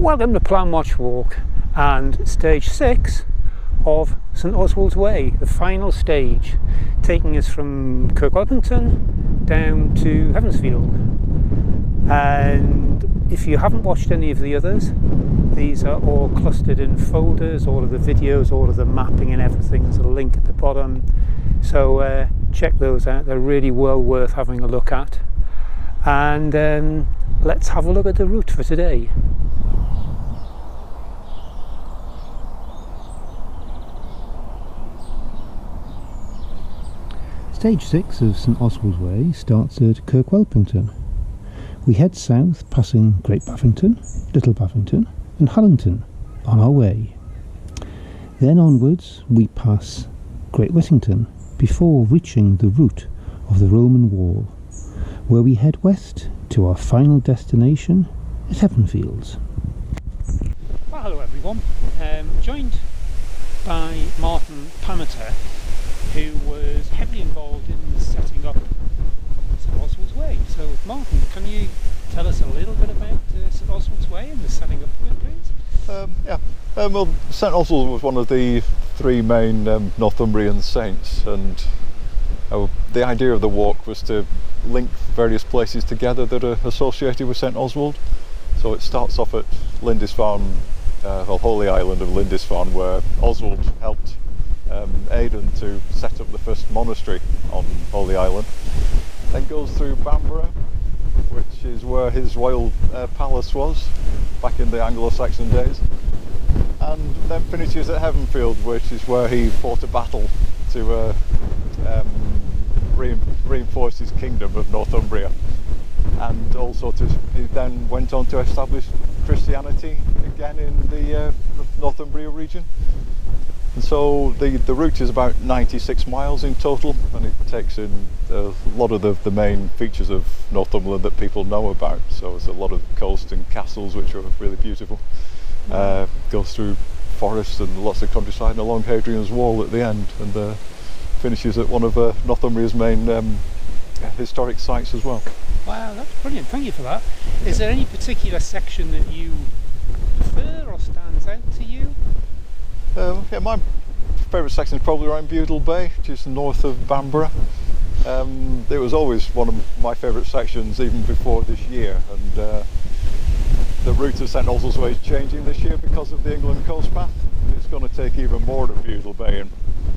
Welcome to Plan Watch Walk and stage 6 of St Oswald's Way, the final stage, taking us from Kirkwhelpington down to Heavenfields. And if you haven't watched any of the others, these are all clustered in folders, all of the videos, all of the mapping and everything. There's a link at the bottom, so check those out. They're really well worth having a look at. And let's have a look at the route for today. Stage 6 of St Oswald's Way starts at Kirkwhelpington. We head south, passing Great Baffington, Little Baffington and Hallington on our way. Then onwards we pass Great Whittington before reaching the root of the Roman wall, where we head west to our final destination at Heavenfields. Well, hello everyone, joined by Martin Pameter, who was heavily involved in setting up St Oswald's Way. So Martin, can you tell us a little bit about St Oswald's Way and the setting up of it, please? Well, St Oswald was one of the three main Northumbrian saints, and the idea of the walk was to link various places together that are associated with St Oswald. So it starts off at Lindisfarne, Holy Island of Lindisfarne, where Oswald helped Aidan to set up the first monastery on Holy Island. Then goes through Bamborough, which is where his royal palace was back in the Anglo-Saxon days, and then finishes at Heavenfields, which is where he fought a battle to reinforce his kingdom of Northumbria, and also he then went on to establish Christianity again in the Northumbria region. And so the route is about 96 miles in total, and it takes in a lot of the main features of Northumberland that people know about. So there's a lot of coast and castles which are really beautiful. Goes through forests and lots of countryside and along Hadrian's Wall at the end, and finishes at one of Northumbria's main historic sites as well. Wow, that's brilliant, thank you for that. Is there any particular section that you prefer or stands out to you? My favourite section is probably around Budle Bay, which is north of Bamborough. It was always one of my favourite sections even before this year, and the route of St Oswald's Way is changing this year because of the England Coast Path. It's going to take even more of Budle Bay,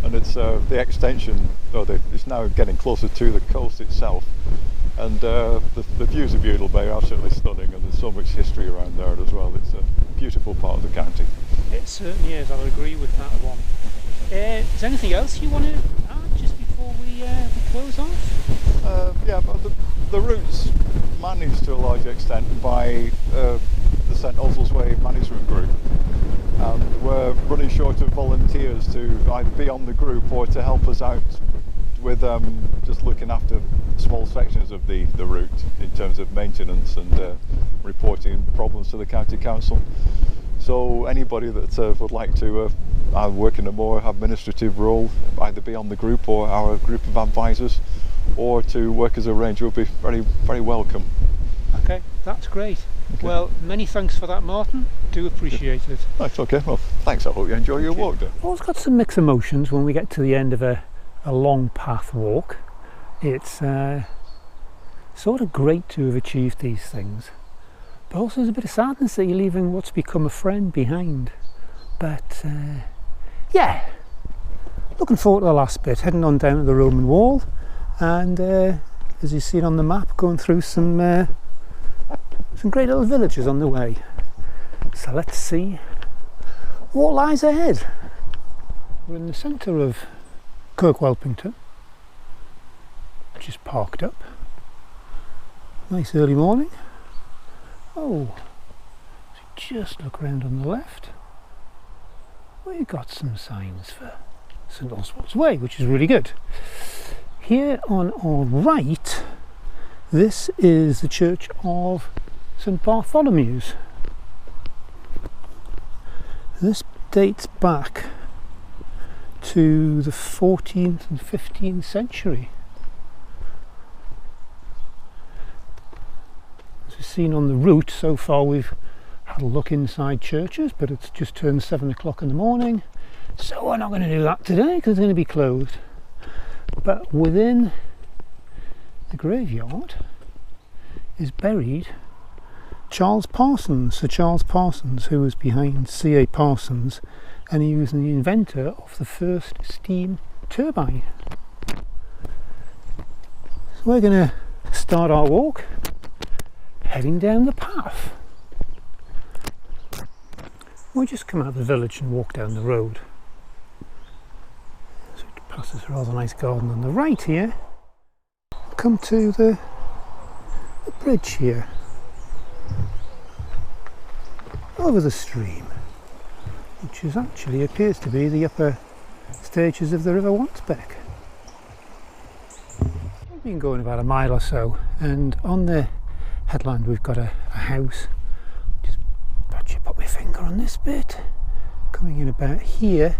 and it's the extension, it's now getting closer to the coast itself, and the views of Budle Bay are absolutely stunning, and there's so much history around there as well. It's a beautiful part of the county. It certainly is, I'll agree with that one. Is there anything else you want to add just before we close off? The route's managed to a large extent by the St Oswald's Way management group, and we're running short of volunteers to either be on the group or to help us out with just looking after small sections of the route in terms of maintenance and reporting problems to the county council. So anybody that would like to work in a more administrative role, either be on the group or our group of advisors, or to work as a ranger, would be very, very welcome. Okay, that's great. Okay. Well, many thanks for that, Martin. Do appreciate it. That's okay. Well, thanks. I hope you enjoy your walk then. Well, it's got some mixed emotions when we get to the end of a long path walk. It's sort of great to have achieved these things, but also there's a bit of sadness that you're leaving what's become a friend behind. But yeah, looking forward to the last bit, heading on down to the Roman wall, and as you've seen on the map, going through some great little villages on the way. So let's see what lies ahead. We're in the centre of Kirkwhelpington, which is parked up. Nice early morning. Oh, just look around on the left. We've got some signs for St Oswald's Way, which is really good. Here on our right, this is the Church of St Bartholomew's. This dates back to the 14th and 15th century. As we've seen on the route so far, we've had a look inside churches, but it's just turned 7 o'clock in the morning, so we're not going to do that today because it's going to be closed. But within the graveyard is buried Charles Parsons, Sir Charles Parsons, who was behind C.A. Parsons, and he was the inventor of the first steam turbine. So we're going to start our walk heading down the path. We'll just come out of the village and walk down the road. So we pass this rather nice garden on the right here. Come to the bridge here over the stream, which is actually appears to be the upper stages of the River Wansbeck. We've been going about a mile or so, and on the headland we've got a house. Just actually put my finger on this bit, coming in about here.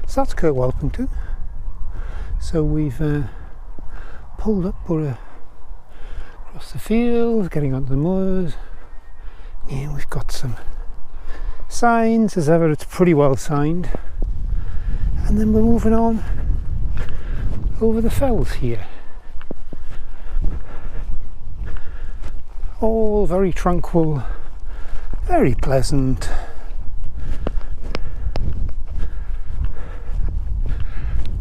So that's Kirkwhelpington. So we've pulled up, we're across the fields, getting onto the moors. Here we've got some signs, as ever it's pretty well signed, and then we're moving on over the fells here. All very tranquil, very pleasant.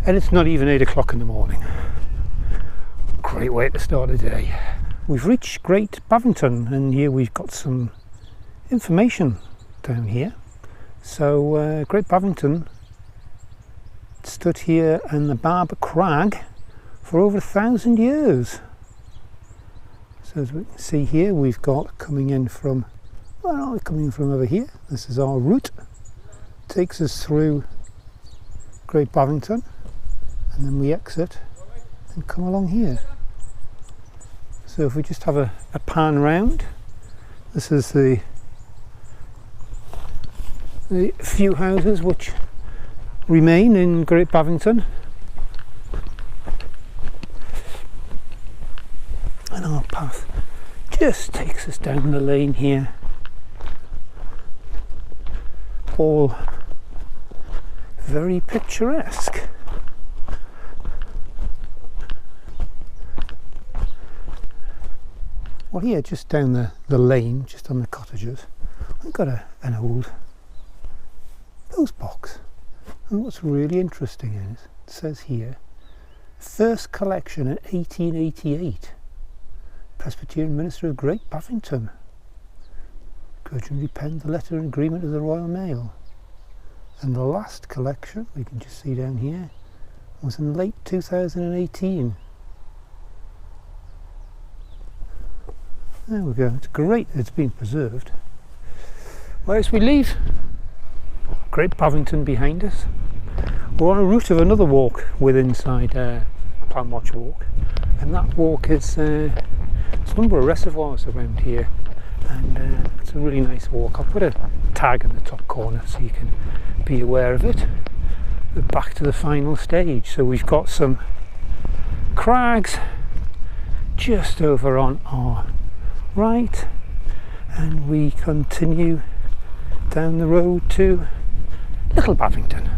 And it's not even 8 o'clock in the morning. Great way to start a day. We've reached Great Bavington, and here we've got some information down here. So Great Bavington stood here in the Barber Crag for over 1,000 years. So as we can see here, we've got coming in from, well, coming from over here. This is our route. Takes us through Great Bavington, and then we exit and come along here. So if we just have a pan round, this is the few houses which remain in Great Bavington, and our path just takes us down the lane here, all very picturesque. Well, here just down the lane, just on the cottages, we've got an old post box, and what's really interesting is it says here, first collection in 1888, Presbyterian Minister of Great Bavington originally penned the letter in agreement of the Royal Mail, and the last collection, we can just see down here, was in late 2018. There we go, it's great that it's been preserved. Well, as we leave Great Bavington behind us, we're on a route of another walk with inside Plan Watch Walk, and that walk is there's a number of reservoirs around here, and it's a really nice walk. I'll put a tag in the top corner so you can be aware of it. We're back to the final stage, so we've got some crags just over on our right, and we continue down the road to Little Bavington.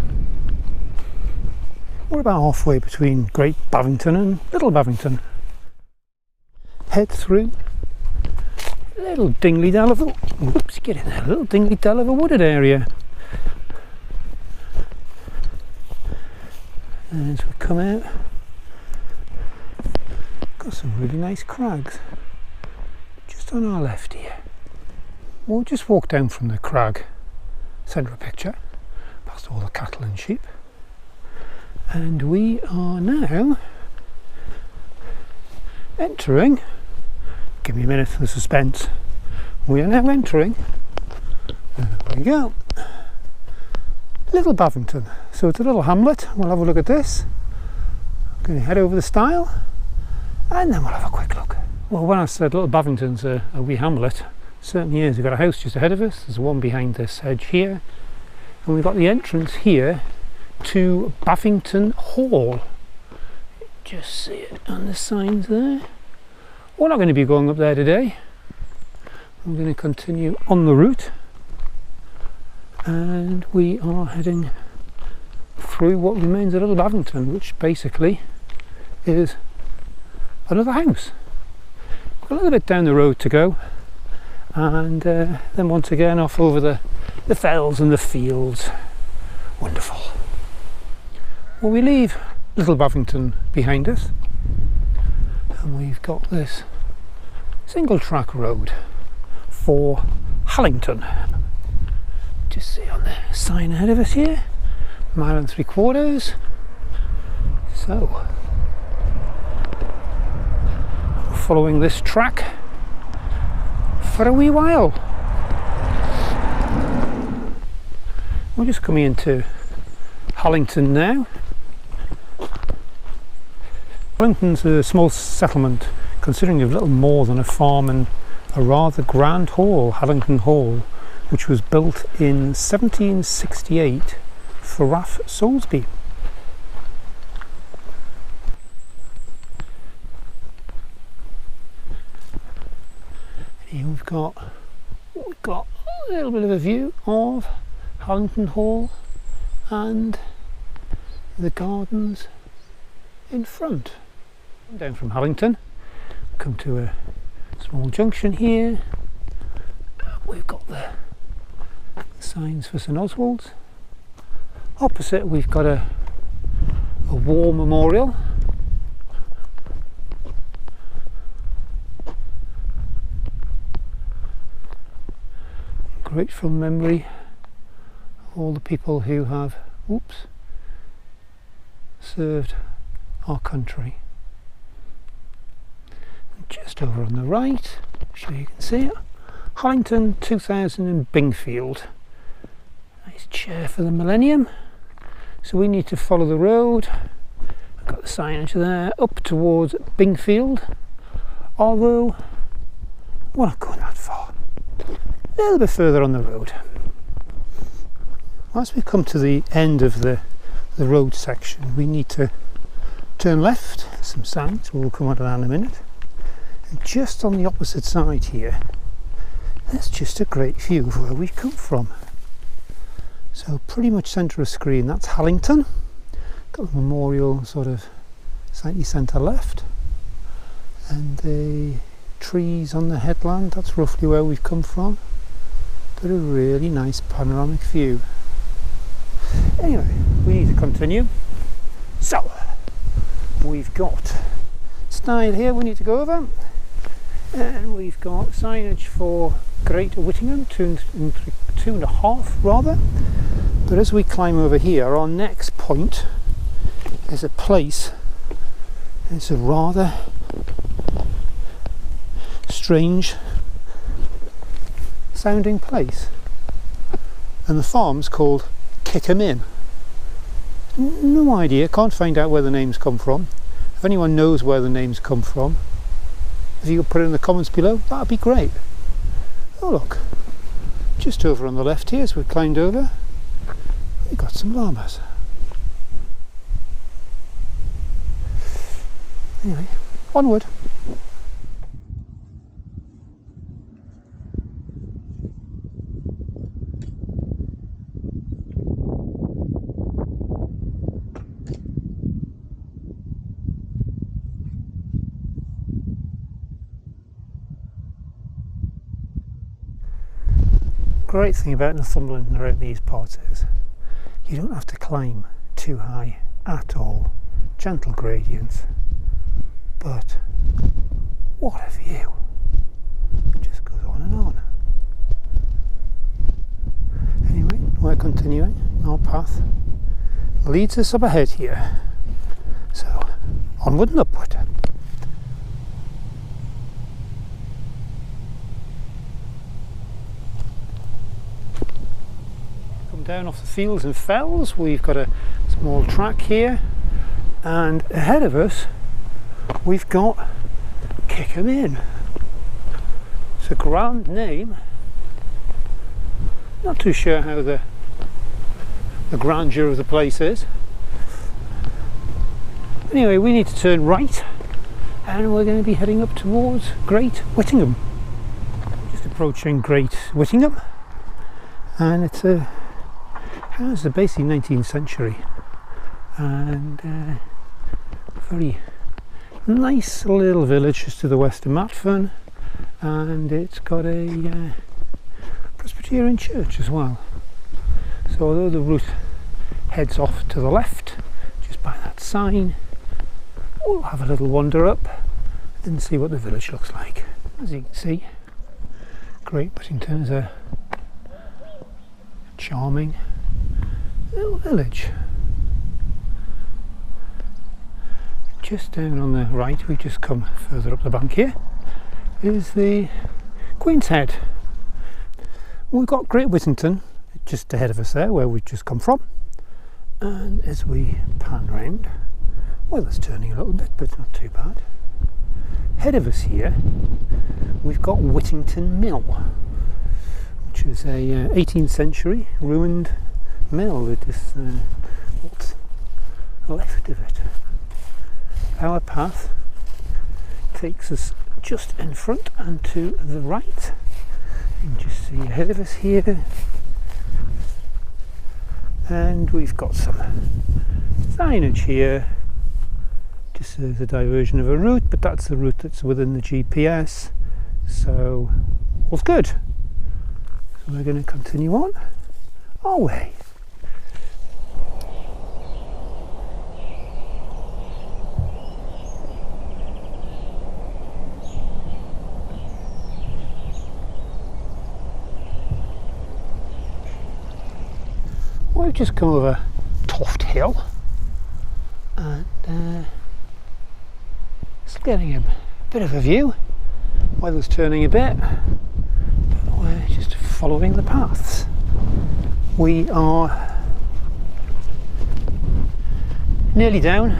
We're about halfway between Great Bavington and Little Bavington. Head through a little dingly dell of a, whoops, get in there, a little dingly dell of a wooded area. And as we come out, got some really nice crags just on our left here. We'll just walk down from the crag, centre of picture, past all the cattle and sheep, and we are now entering, give me a minute for the suspense, we are now entering, there we go, Little Bavington. So it's a little hamlet. We'll have a look at this. I'm going to head over the stile and then we'll have a quick look. Well, when I said Little Bavington's a wee hamlet, certainly is. We've got a house just ahead of us, there's one behind this hedge here, and we've got the entrance here to Bavington Hall. Just see it on the signs there. We're not going to be going up there today. I'm going to continue on the route and we are heading through what remains of Little Bavington, which basically is another house. We've got a little bit down the road to go, and then once again off over the fells and the fields. Wonderful. Well, we leave Little Bavington behind us, and we've got this single track road for Hallington. Just see on the sign ahead of us here, 1 3/4 miles. So following this track for a wee while. We're just coming into Hallington now. Hallington's a small settlement considering of little more than a farm and a rather grand hall, Hallington Hall, which was built in 1768 for Ralph Soulsby. Here we've got a little bit of a view of Hallington Hall and the gardens in front. Down from Hallington, come to a small junction here. We've got the signs for St Oswald's. Opposite we've got a war memorial. Grateful memory of all the people who have served our country. And just over on the right, I'm sure you can see it, Hallington 2000 in Bingfield. Nice chair for the millennium. So we need to follow the road. I've got the signage there up towards Bingfield, although we're not going that far. A little bit further on the road. As we come to the end of the road section, we need to turn left. Some signs, we'll come on to that in a minute. And just on the opposite side here, there's just a great view of where we've come from. So pretty much centre of screen, that's Hallington. Got the memorial sort of slightly centre left, and the trees on the headland, that's roughly where we've come from. But a really nice panoramic view. Anyway, we need to continue. So we've got style here we need to go over, and we've got signage for Great Whittingham, 2.5 rather. But as we climb over here, our next point is a place. It's a rather strange sounding place, and the farm's called Kickham Inn. No idea, can't find out where the names come from. If anyone knows where the names come from, if you could put it in the comments below, that'd be great. Oh look, just over on the left here as we've climbed over, we've got some llamas. Anyway, onward. Great thing about Northumberland and around these parts is you don't have to climb too high at all. Gentle gradients, but what a view! It just goes on and on. Anyway, we're continuing. Our path leads us up ahead here, so onward and upward. Down off the fields and fells, we've got a small track here, and ahead of us we've got Kickham Inn. It's a grand name. Not too sure how the grandeur of the place is. Anyway, we need to turn right, and we're going to be heading up towards Great Whittingham. Just approaching Great Whittingham, and it's a houses are basically 19th century, and very nice little village just to the west of Matfern, and it's got a Presbyterian church as well. So although the route heads off to the left, just by that sign, we'll have a little wander up and see what the village looks like. As you can see, Kirkwhelpington is a charming little village. Just down on the right, we've just come further up the bank here, is the Queen's Head. We've got Kirkwhelpington just ahead of us there, where we've just come from, and as we pan round, well, it's turning a little bit, but it's not too bad. Ahead of us here, we've got Whittington Mill, which is a 18th century ruined mill that is what's left of it. Our path takes us just in front and to the right. You can just see ahead of us here, and we've got some signage here just as a diversion of a route, but that's the route that's within the GPS, so all's good. So we're going to continue on our way. We've just come over Toft Hill, and it's getting a bit of a view. Weather's turning a bit, but we're just following the paths. We are nearly down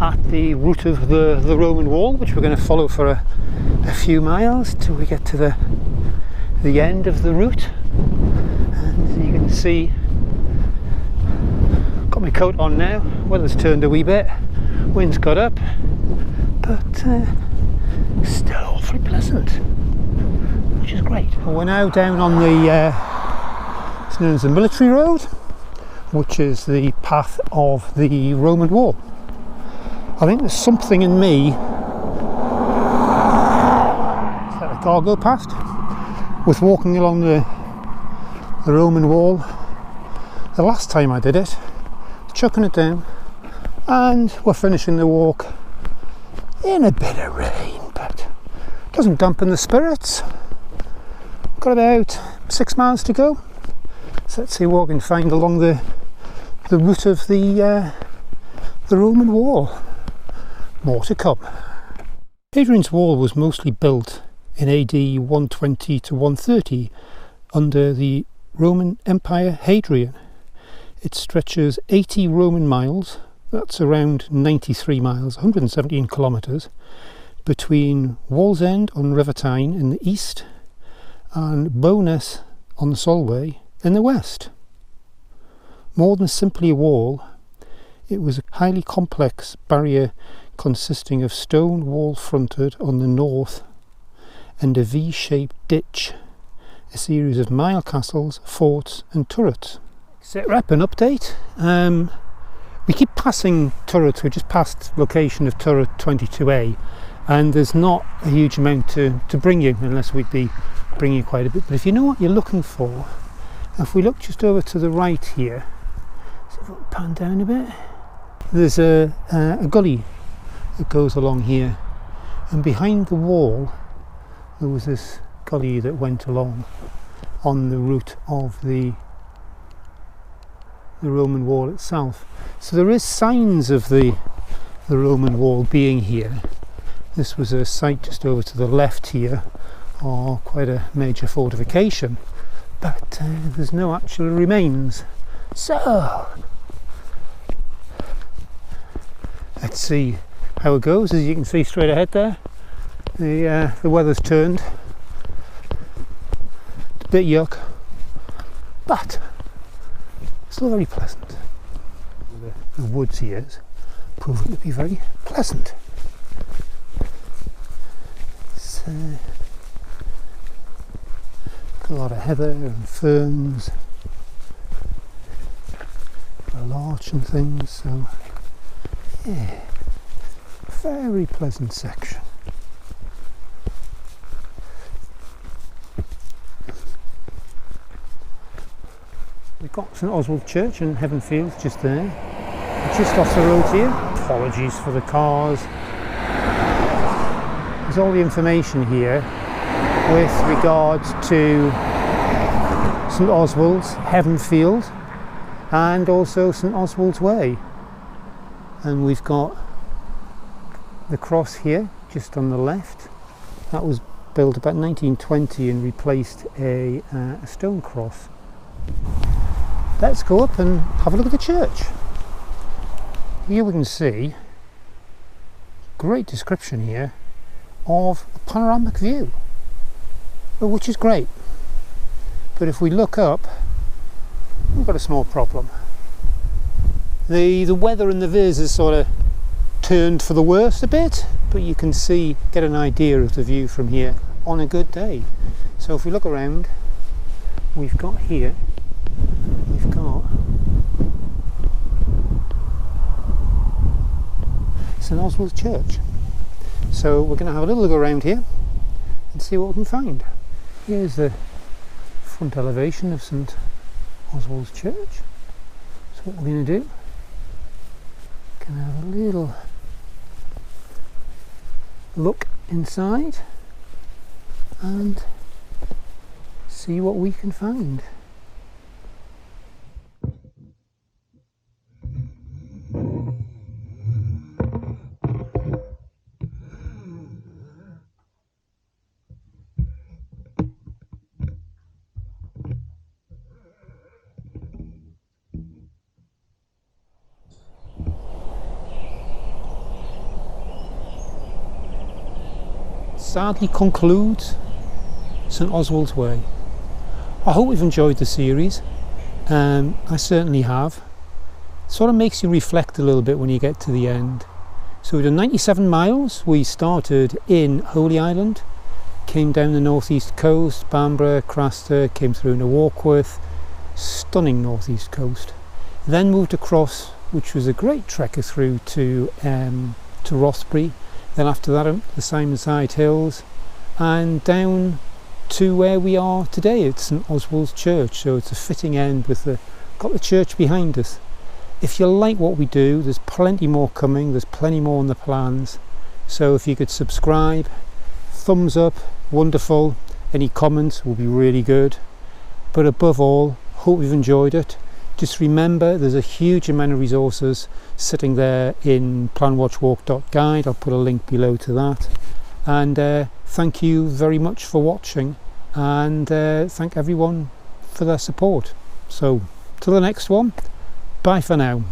at the route of the Roman wall, which we're going to follow for a few miles till we get to the end of the route. And you can see, got my coat on now, weather's turned a wee bit, wind's got up, but still awfully pleasant, which is great. Well, we're now down on it's known as the military road, which is the path of the Roman wall. I think there's something in me, is that a car go past? With walking along the Roman wall. The last time I did it, chucking it down, and we're finishing the walk in a bit of rain, but doesn't dampen the spirits. Got about 6 miles to go, so let's see what we can find along the route of the Roman wall. More to come. Hadrian's Wall was mostly built in AD 120 to 130 under the Roman Empire Hadrian. It stretches 80 Roman miles, that's around 93 miles, 117 kilometres, between Wallsend on River Tyne in the east and Bowness on the Solway in the west. More than simply a wall, it was a highly complex barrier consisting of stone wall fronted on the north and a V-shaped ditch, a series of mile castles, forts and turrets. Sit rep an update. We keep passing turrets. We just passed location of turret 22A, and there's not a huge amount to bring you unless we'd be bringing you quite a bit. But if you know what you're looking for, if we look just over to the right here, see if we can pan down a bit, there's a gully that goes along here, and behind the wall there was this gully that went along on the route of the Roman wall itself. So there is signs of the Roman wall being here. This was a site just over to the left here, or quite a major fortification, but there's no actual remains. So let's see how it goes. As you can see straight ahead there, the weather's turned. It's a bit yuck, but still very pleasant. The woods here is proving to be very pleasant. It's got a lot of heather and ferns, little arch and things, so yeah, very pleasant section. We've got St Oswald Church and Heavenfields just there, just off the road here. Apologies for the cars. There's all the information here with regards to St Oswald's, Heavenfield, and also St Oswald's Way. And we've got the cross here just on the left. That was built about 1920 and replaced a stone cross. Let's go up and have a look at the church. Here we can see great description here of a panoramic view, which is great. But if we look up, we've got a small problem. The weather and the viz is sort of turned for the worse a bit, but you can get an idea of the view from here on a good day. So if we look around, we've got St Oswald's Church. So we're going to have a little look around here and see what we can find. Here's the front elevation of St Oswald's Church. So what we're going to do, can have a little look inside and see what we can find. Sadly concludes St Oswald's Way. I hope you've enjoyed the series. I certainly have. It sort of makes you reflect a little bit when you get to the end. So we've done 97 miles. We started in Holy Island, came down the northeast coast, Bamborough, Craster, came through into Warkworth, stunning northeast coast. Then moved across, which was a great trekker through to Rothbury. Then after that up the Simonside Hills and down to where we are today at St Oswald's Church. So it's a fitting end with got the church behind us. If you like what we do, there's plenty more coming, there's plenty more in the plans. So if you could subscribe, thumbs up, wonderful. Any comments will be really good. But above all, hope you've enjoyed it. Just remember there's a huge amount of resources sitting there in planwatchwalk.guide. I'll put a link below to that. And thank you very much for watching, and thank everyone for their support. So till the next one, bye for now.